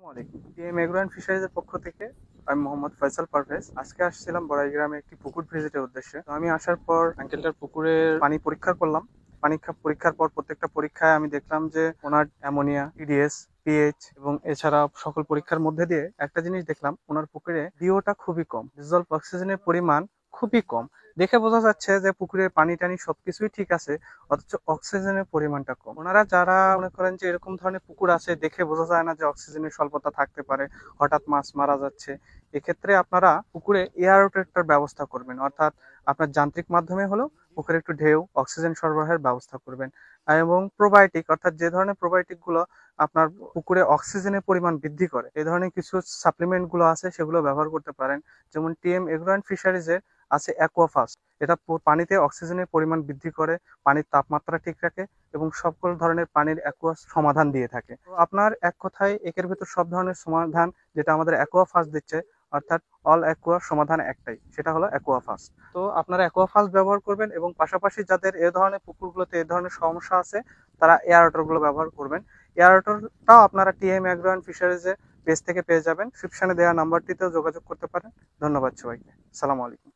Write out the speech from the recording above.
আসসালামু আলাইকুম। TM agro and ফিশারিজের পক্ষ থেকে আমি মোহাম্মদ ফয়সাল পারভেজ। আজকে আসছিলাম বড়াই গ্রামে একটি পুকুর ভিজিটের উদ্দেশ্যে। তো আমি আসার পর আঙ্কেলটার পুকুরের পানি পরীক্ষা করলাম। পরীক্ষার পর প্রত্যেকটা পরীক্ষায় আমি দেখলাম যে ওনার অ্যামোনিয়া, টিডিএস, পিএইচ এবং এছাড়া সকল পরীক্ষার মধ্যে দিয়ে একটা জিনিস দেখলাম, ওনার পুকুরে ডিওটা খুবই কম, ডিজলভ অক্সিজেনের পরিমাণ খুবই কম। দেখে বোঝা যাচ্ছে যে পুকুরের পানি টানি সবকিছুই ঠিক আছে, অথচ অক্সিজেনের পরিমাণটা কম। ওনারা যারা মনে করেন যে এরকম ধরনের পুকুর আছে, দেখে বোঝা যায় না যে অক্সিজেনের স্বল্পতা থাকতে পারে, হঠাৎ মাছ মারা যাচ্ছে, এক্ষেত্রে আপনারা পুকুরে এয়ার রোটেটর ব্যবস্থা করবেন, অর্থাৎ আপনার যান্ত্রিক মাধ্যমে হলেও পুকুরে একটু ঢেউ অক্সিজেন সরবরাহের ব্যবস্থা করবেন। এবং প্রোবায়োটিক, অর্থাৎ যে ধরনের প্রোবায়োটিক গুলো আপনার পুকুরে অক্সিজেনের পরিমাণ বৃদ্ধি করে, এই ধরনের কিছু সাপ্লিমেন্ট গুলো আছে, সেগুলো ব্যবহার করতে পারেন। যেমন টিএম এগ্রো অ্যান্ড ফিশারিজের আছে অ্যাকোয়াফাস্ট। এটা পানিতে অক্সিজেনের পরিমাণ বৃদ্ধি করে, পানির তাপমাত্রা ঠিক রাখে এবং সকল ধরনের পানির অ্যাকুয়া সমাধান দিয়ে থাকে। তো আপনার এক কথায় একের ভেতর সব ধরনের সমাধান যেটা আমাদের অ্যাকুয়া ফাস্ট দিচ্ছে, অর্থাৎ অল অ্যাকুয়া সমাধান একটাই, সেটা হলো অ্যাকুয়া ফাস্ট। তো আপনারা অ্যাকুয়া ফাস্ট ব্যবহার করবেন এবং পাশাপাশি যাদের এ ধরনের পুকুরগুলোতে এ ধরনের সমস্যা আছে, তারা এয়ারটর গুলো ব্যবহার করবেন। এয়ারটরটাও আপনারা টিএম অ্যাগ্রো অ্যান্ড ফিশারিজের পেজ থেকে পেয়ে যাবেন। ডিসক্রিপশনে দেওয়া নাম্বারটিতেও যোগাযোগ করতে পারেন। ধন্যবাদ সবাইকে। সালাম আলাইকুম।